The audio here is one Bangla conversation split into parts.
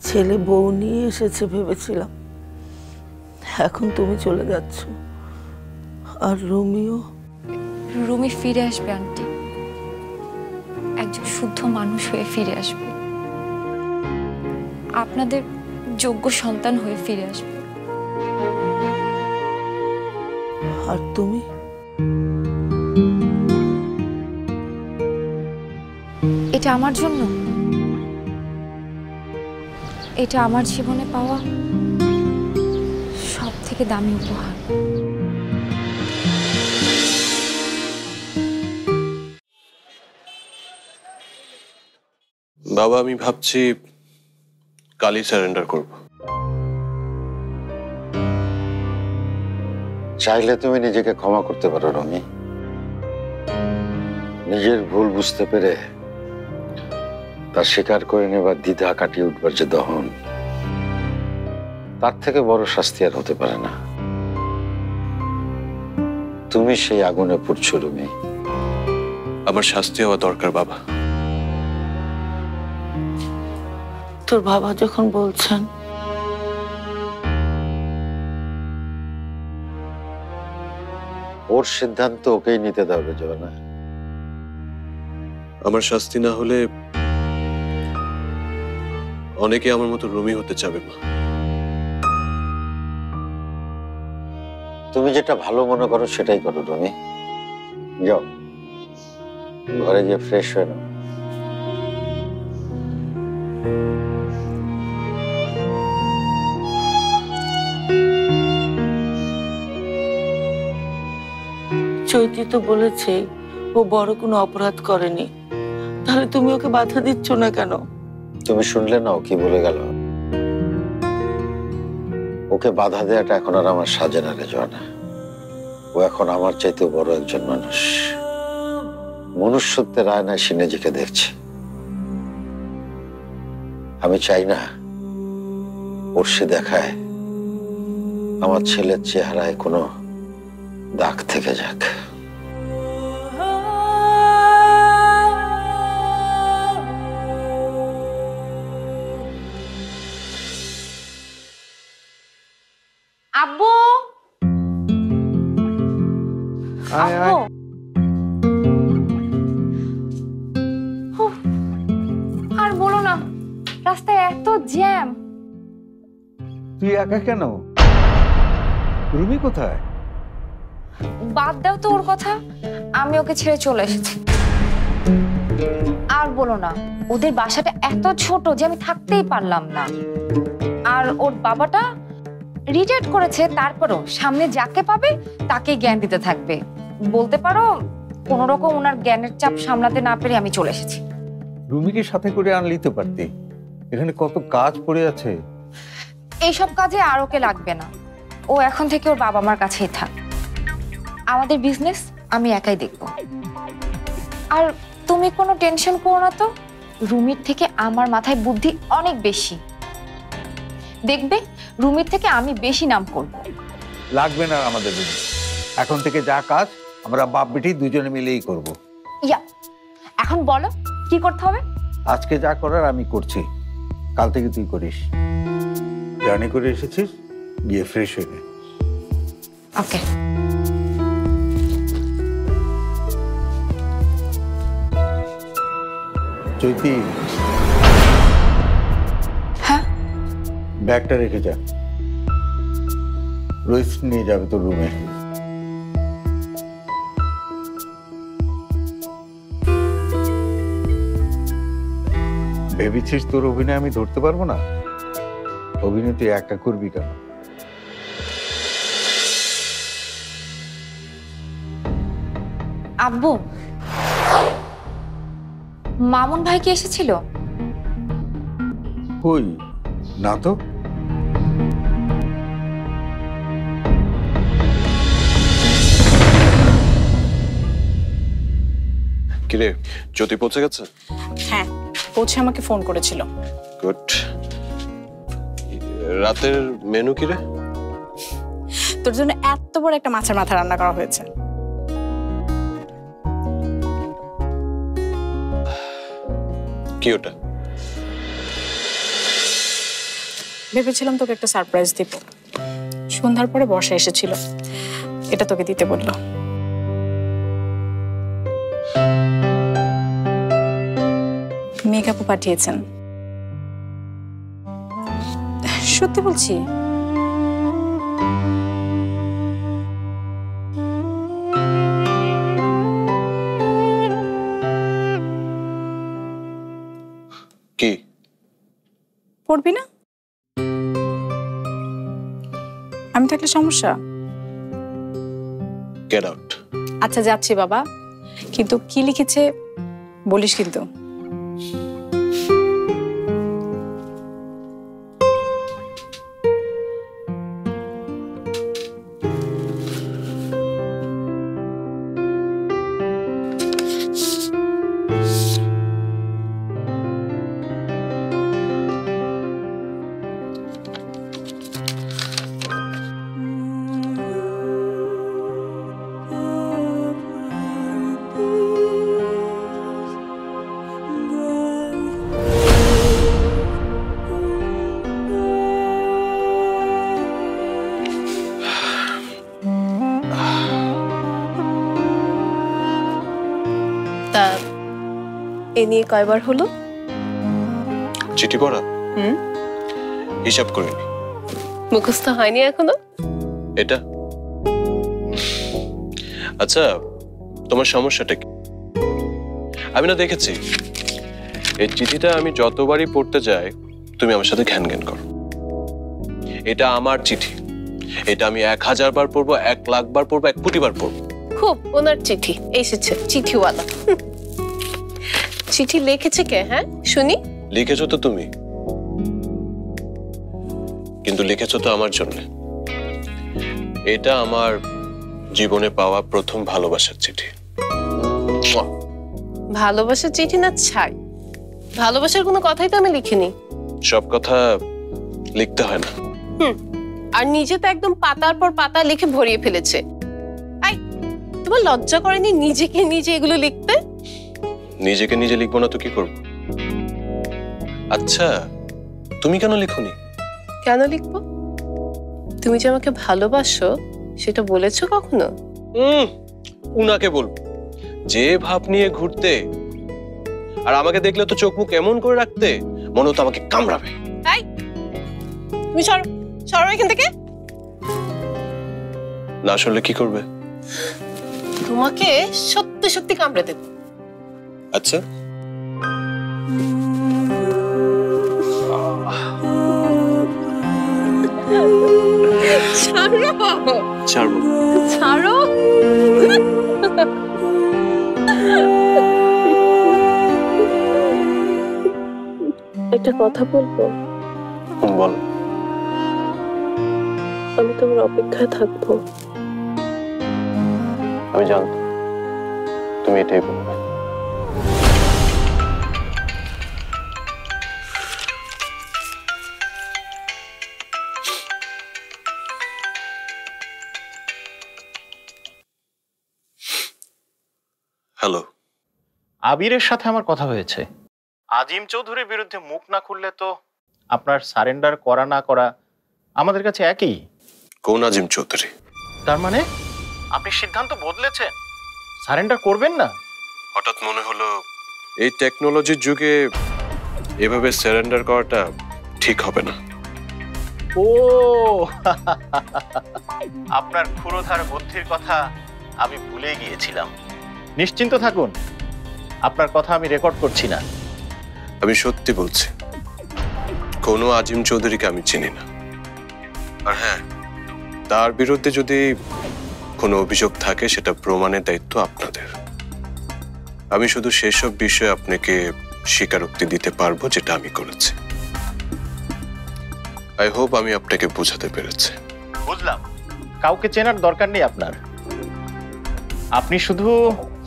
ছেলে বউ নিয়ে এসেছে ভেবেছিলাম, এখন তুমি চলে যাচ্ছ। আর রুমি ফিরে আসবে আন্টি, একজন শুদ্ধ মানুষ হয়ে ফিরে আসবে, আপনাদের যোগ্য সন্তান হয়ে ফিরে আসবে। আর তুমি? এটা আমার জন্য, এটা আমার জীবনে পাওয়া সব থেকে দামি উপহার। বাবা, আমি ভাবছি কালই সারেন্ডার করব। চাইলে তুমি নিজেকে ক্ষমা করতে পারো রমি। নিজের ভুল বুঝতে পেরে তা স্বীকার করে নেবার দ্বিধা কাটিয়ে উঠবার যে দহন, তার থেকে বড় শাস্তি আর হতে পারে না। তুমি সেই আগুনে পুড়ছো রুমি। আমার শাস্তি হওয়া দরকার বাবা। তোর বাবা যখন বলছেন, ওর সিদ্ধান্ত ওকেই নিতে দেবে জোয়ানা। আমার শাস্তি না হলে অনেকে আমার মতো রুমি হতে চাবে মা। তুমি যেটা ভালো মনে করো সেটাই করো রুমি। যাও, ঘরে গিয়ে ফ্রেশ হয়ে নাও। চৈতি তো বলেছে ও বড় কোনো অপরাধ করেনি, তাহলে তুমি ওকে বাধা দিচ্ছ না কেন? তুমি শুনলে না ও কি বলে গেল? ওকে বাধা দেওয়াটা এখন আর আমার সাজে না রে জোয়ানা। ও এখন আমার চাইতে বড় একজন মানুষ। মনুষ্যত্বের আয়নায় সে নিজেকে দেখছে। আমি চাই না ওর সে দেখায় আমার ছেলের চেহারায় কোনো দাগ থেকে যাক। আব্বু, আব্বু, আর বলো না, রাস্তায় এত জ্যাম। তুই একা কেন? রুমি কোথায়? বাদ দাও তো ওর কথা, আমি ওকে ছেড়ে চলে এসেছি। আর বলো না, ওদের বাসাটা এত ছোট যে আমি থাকতেই পারলাম না। আর ওর বাবাটা রিটায়ার্ড করেছে, তারপরও সামনে যাকে পাবে তাকে জ্ঞান দিতে থাকবে। বলতে পারো কোন রকম ওনার জ্ঞানের চাপ সামলাতে না পেরে আমি চলে এসেছি। রুমিকে সাথে করে আনলি তো পারতি, এখানে কত কাজ পড়ে আছে। এইসব কাজে আর ওকে লাগবে না, ও এখন থেকে ওর বাবা মার কাছেই থাক। আমাদের বিজনেস আমি একাই দেখব। আর তুমি কোনো টেনশন করো না তো, রুমির থেকে আমার মাথায় বুদ্ধি অনেক বেশি। দেখবে রুমির থেকে আমি বেশি নাম করব। লাগবে না আমাদের বিজনেস, এখন থেকে যা কাজ আমরা বাপ বেটি দুজনে মিলেই করব। ইয়া, এখন বলো কি করতে হবে? আজকে যা করার আমি করছি, কাল থেকে তুই করিস। জার্নি করে এসেছিস, গিয়ে ফ্রেশ হয়ে নে। ওকে। চৈতি, হ্যাঁ, ব্যাগটা রেখে যা, রোহিত নিয়ে যাবে তোর রুমে। ভেবেছিস তোর অভিনয় আমি ধরতে পারবো না? অভিনয় তুই একা করবি কেন? আব্বু, মামুন ভাই কি এসেছিল? কই না তো। কিরে, জ্যোতি পৌঁছে গেছে? হ্যাঁ, পৌঁছে আমাকে ফোন করেছিল। গুড। রাতের মেনু কি রে? তোর জন্য এত বড় একটা মাছের মাথা রান্না করা হয়েছে। কি ওটা? ভেবেছিলাম তোকে একটা সারপ্রাইজ দিব। সন্ধ্যার পরে বর্ষা এসেছিল, এটা তোকে দিতে বললো। মেকআপও পাঠিয়েছেন। সত্যি বলছি। কি পড়বি না? আমি থাকলে সমস্যা? Get out. আচ্ছা যাচ্ছি বাবা, কিন্তু কি লিখেছে বলিস কিন্তু। তা এ নিয়ে কয়বার হলো? চিঠি পড়া হিসাব করিনি। মুখস্থ হয়নি এখনো? এটা আচ্ছা, তোমার সমস্যাটা কি? আমি না দেখেছি এই চিঠিটা আমি যতবারই পড়তে যাই তুমি আমার সাথে ঘ্যান ঘ্যান করো। এটা আমার চিঠি, এটা আমি 1000 বার পড়বো, 1,00,000 বার পড়বো, 1 কোটি বার পড়বো। খুব ওনার চিঠি এসেছে, চিঠিওয়ালা। চিঠি লিখেছে কে? হ্যাঁ শুনি। লিখেছো তো তুমি, কিন্তু লিখেছো তো আমার জন্য। এটা আমার জীবনে পাওয়া প্রথম ভালোবাসার চিঠি। ভালোবাসার চিঠি না ছাই, ভালোবাসার কোনো কথাই তো আমি লিখিনি। সব কথা লিখতে হয় না। আর নিজে তো একদম পাতার পর পাতা লিখে ভরিয়ে ফেলেছে। আই, তোমার লজ্জা করেনি নিজেকে নিজে এগুলো লিখতে? নিজেকে নিজে লিখবো না তো কি করবো? আচ্ছা তুমি কেন লিখোনি? কেন লিখবো? তুমি যে আমাকে ভালোবাসো সেটা বলেছো কখনো? উনাকে বলবো যে ভাব নিয়ে ঘুরতে, আর আমাকে দেখলে তো চোখ মুখ এমন করে রাখতে মনে হতো আমাকে কামড়াবে। তাই তুমি সরো সরো এখান থেকে। না শুনলে কি করবে? তোমাকে সত্যি সত্যি কামড়ে দেব। আচ্ছা ছাড়ো ছাড়বো। ছাড়ো। একটা কথা বলবো? বল। আমি তোমার অপেক্ষায় থাকবো। আমি জানতাম তুমি এটাই বলবে। হ্যালো, আবিরের সাথে আমার কথা হয়েছে। আজিম চৌধুরীর বিরুদ্ধে মুখ না খুললে তো আপনার সারেন্ডার করা না করা আমাদের কাছে একই। কোন আজিম চৌধুরী? তার মানে আপনি সিদ্ধান্ত বদলেছেন, সারেন্ডার করবেন না? হঠাৎ মনে হলো এই টেকনোলজির যুগে এভাবে সারেন্ডার করাটা ঠিক হবে না। ও আপনার ক্ষুরোধার বুদ্ধির কথা আমি ভুলে গিয়েছিলাম। নিশ্চিন্ত থাকুন, আপনার কথা আমি রেকর্ড করছি না। আমি সত্যি বলছি, কোনো আজিম চৌধুরীকে আমি চিনি না। আর হ্যাঁ, তার বিরুদ্ধে যদি কোনো অভিযোগ থাকে সেটা প্রমাণের দায়িত্ব আপনাদের। আমি শুধু সেসব বিষয়ে আপনাকে স্বীকারোক্তি দিতে পারবো যেটা আমি করেছি। আই হোপ আমি আপনাকে বোঝাতে পেরেছি। বুঝলাম, কাউকে চেনার দরকার নেই আপনার। আপনি শুধু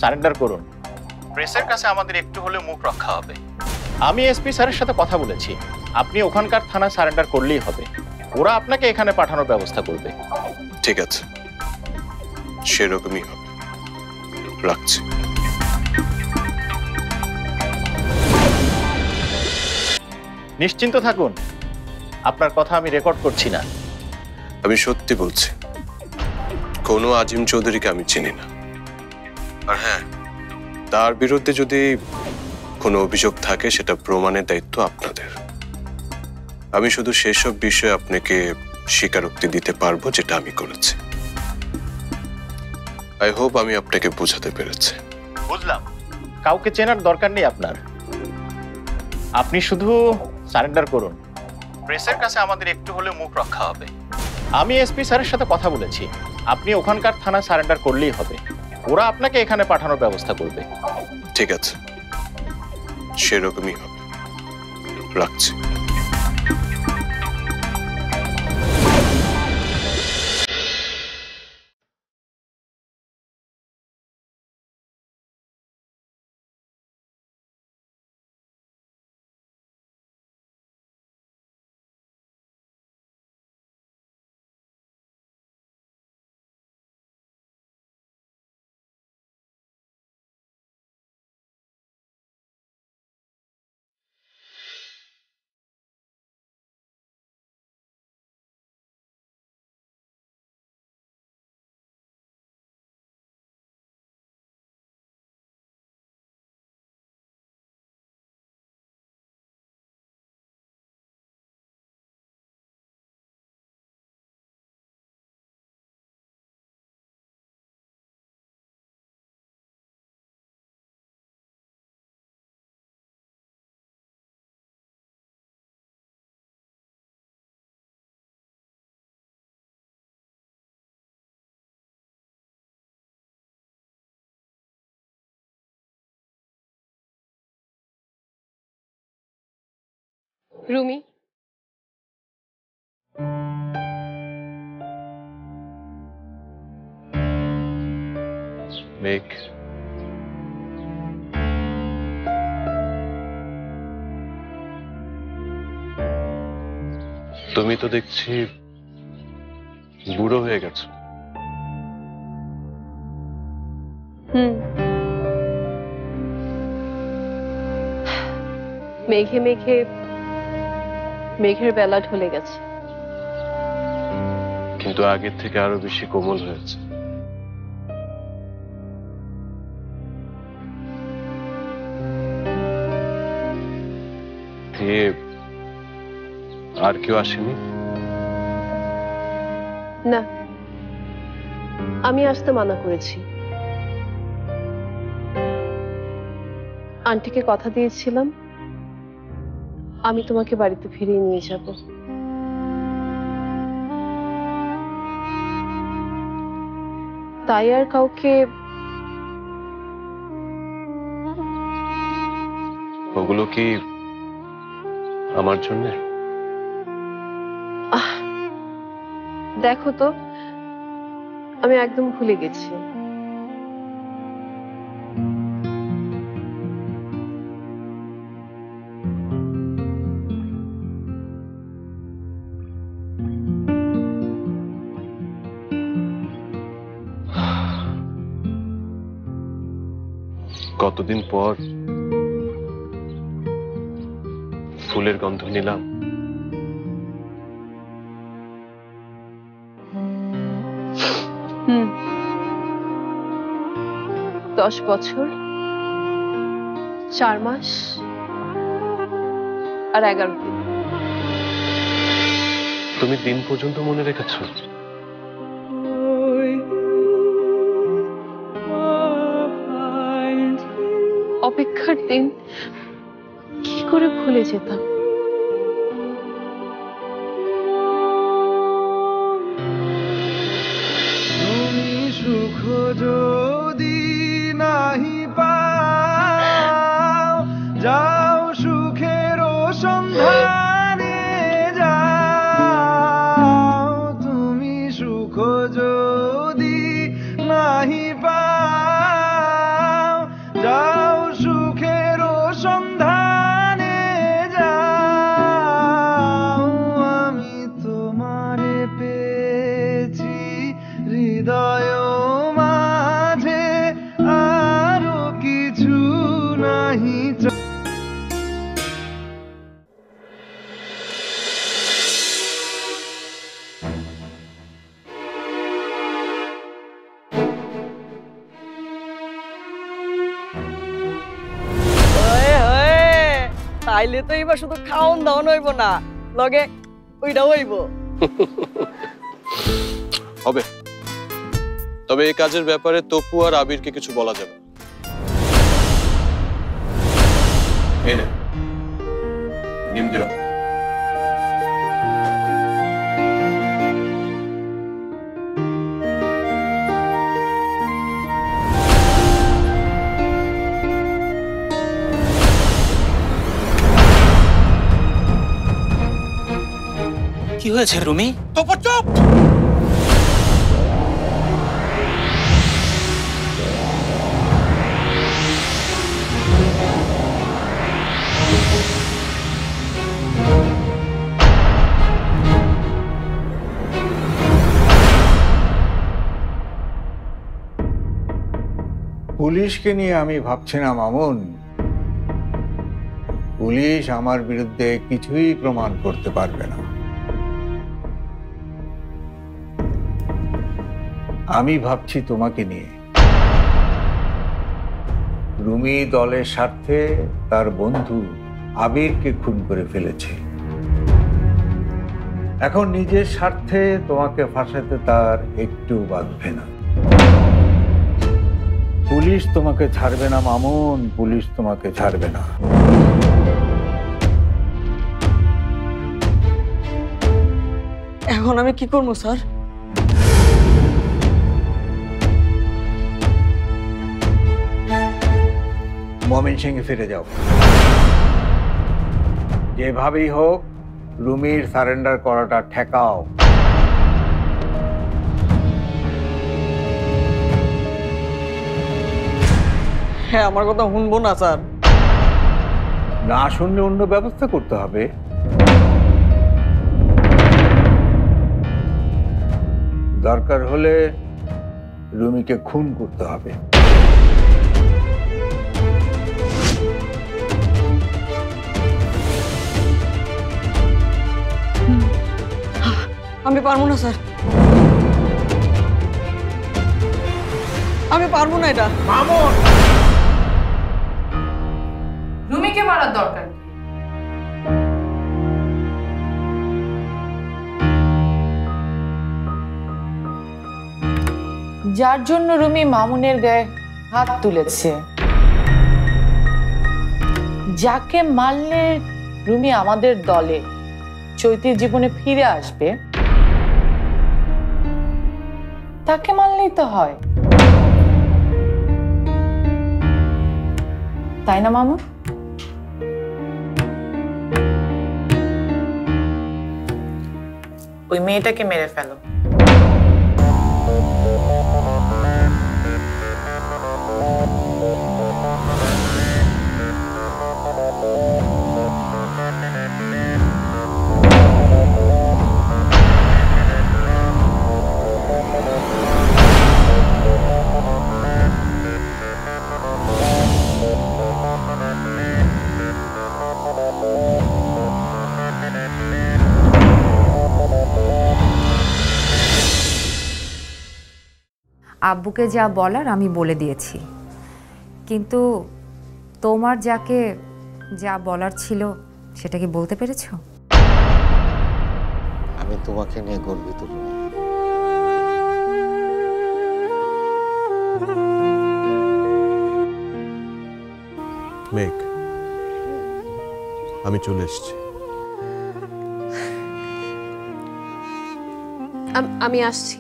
সারেন্ডার করুন। প্রেসের কাছে আমাদের একটু হলেও মুখ রক্ষা হবে। আমি এসপি স্যারের সাথে কথা বলেছি, আপনি ওখানকার থানায় সারেন্ডার করলেই হবে। ওরা আপনাকে এখানে পাঠানোর ব্যবস্থা করবে। ঠিক আছে, সেরকমই হবে। রাখছি। নিশ্চিন্ত থাকুন, আপনার কথা আমি রেকর্ড করছি না। আমি সত্যি বলছি, কোনো আজিম চৌধুরীকে আমি চিনি না। আর হ্যাঁ, তার বিরুদ্ধে যদি কোনো অভিযোগ থাকে সেটা প্রমাণের দায়িত্ব আপনাদের। আমি শুধু সেসব বিষয়ে আপনাকে স্বীকারোক্তি দিতে পারবো যেটা আমি করেছি। আই হোপ আমি আপনাকে বোঝাতে পেরেছি। বুঝলাম, কাউকে চেনার দরকার নেই আপনার। আপনি শুধু সারেন্ডার করুন। প্রেসের কাছে আমাদের একটু হলেও মুখ রক্ষা হবে। আমি এসপি স্যারের সাথে কথা বলেছি, আপনি ওখানকার থানায় সারেন্ডার করলেই হবে। ওরা আপনাকে এখানে পাঠানোর ব্যবস্থা করবে। ঠিক আছে, সেরকমই হবে। রাখছি। রুমি, মেঘ, তুমি তো দেখছি বুড়ো হয়ে গেছো। মেঘে মেঘে মেঘের বেলা ঢলে গেছে, কিন্তু আগের থেকে আরো বেশি কোমল হয়েছে। আর কেউ আসেনি? না, আমি আসতে মানা করেছি। আন্টিকে কথা দিয়েছিলাম আমি তোমাকে বাড়িতে ফিরিয়ে নিয়ে যাব। তাই আর কাউকে ওগুলো কি আমার জন্য? দেখো তো, আমি একদম ভুলে গেছি। কতদিন পর ফুলের গন্ধ নিলাম। হুম, 10 বছর 4 মাস আর 11 দিন। তুমি দিন পর্যন্ত মনে রেখেছো? অপেক্ষার দিন কি করে ভুলে যেতাম। তুমি সুখ যদি নাহি পাও, যাও সুখের সন্ধানে যাও। তুমি সুখ যদি নাহি পাও, যাও সুখের সন্ধানে যাও। আমি তোমারে পেয়েছি হৃদয় মা তাইলে তো এবার শুধু খাওন দাওন হইব না, লগে ওইটাও হইব। হবে, তবে এই কাজের ব্যাপারে তপু আর আবিরকে কিছু বলা যাবে না। এই নে, ডিম দিলাম। কি হয়েছে রুমি? তপু চুপ! পুলিশকে নিয়ে আমি ভাবছি না মামুন। পুলিশ আমার বিরুদ্ধে কিছুই প্রমাণ করতে পারবে না। আমি ভাবছি তোমাকে নিয়ে। রুমি দলের স্বার্থে তার বন্ধু আবিরকে খুন করে ফেলেছে। এখন নিজের স্বার্থে তোমাকে ফাঁসাতে তার একটু বাধবে না। পুলিশ তোমাকে ছাড়বে না মামুন, পুলিশ তোমাকে ছাড়বে না। এখন আমি কি করবো স্যার? ময়মনসিংহে ফিরে যাও। যেভাবেই হোক রুমির সারেন্ডার করাটা ঠেকাও। হ্যাঁ, আমার কথা শুনবো না স্যার? না শুনলে অন্য ব্যবস্থা করতে হবে। দরকার হলে রুমিকে খুন করতে হবে। আমি পারবো না স্যার, আমি পারবো না এটা। মামুন! রুমিকে মারার দরকার কি? যার জন্য রুমি মামুনের গায়ে হাত তুলেছে, যাকে মারলে রুমি আমাদের দলে চৈতির জীবনে ফিরে আসবে, তাকে মারলেই তো হয়, তাই না মামু? ওই মেয়েটাকে মেরে ফেলো। আব্বুকে যা বলার আমি বলে দিয়েছি, কিন্তু তোমার যাকে যা বলার ছিল সেটা কি বলতে পেরেছো? আমি তোমাকে নিয়ে গর্বিত রুমি। মেঘ, আমি চলে এসেছি। আমি আসছি।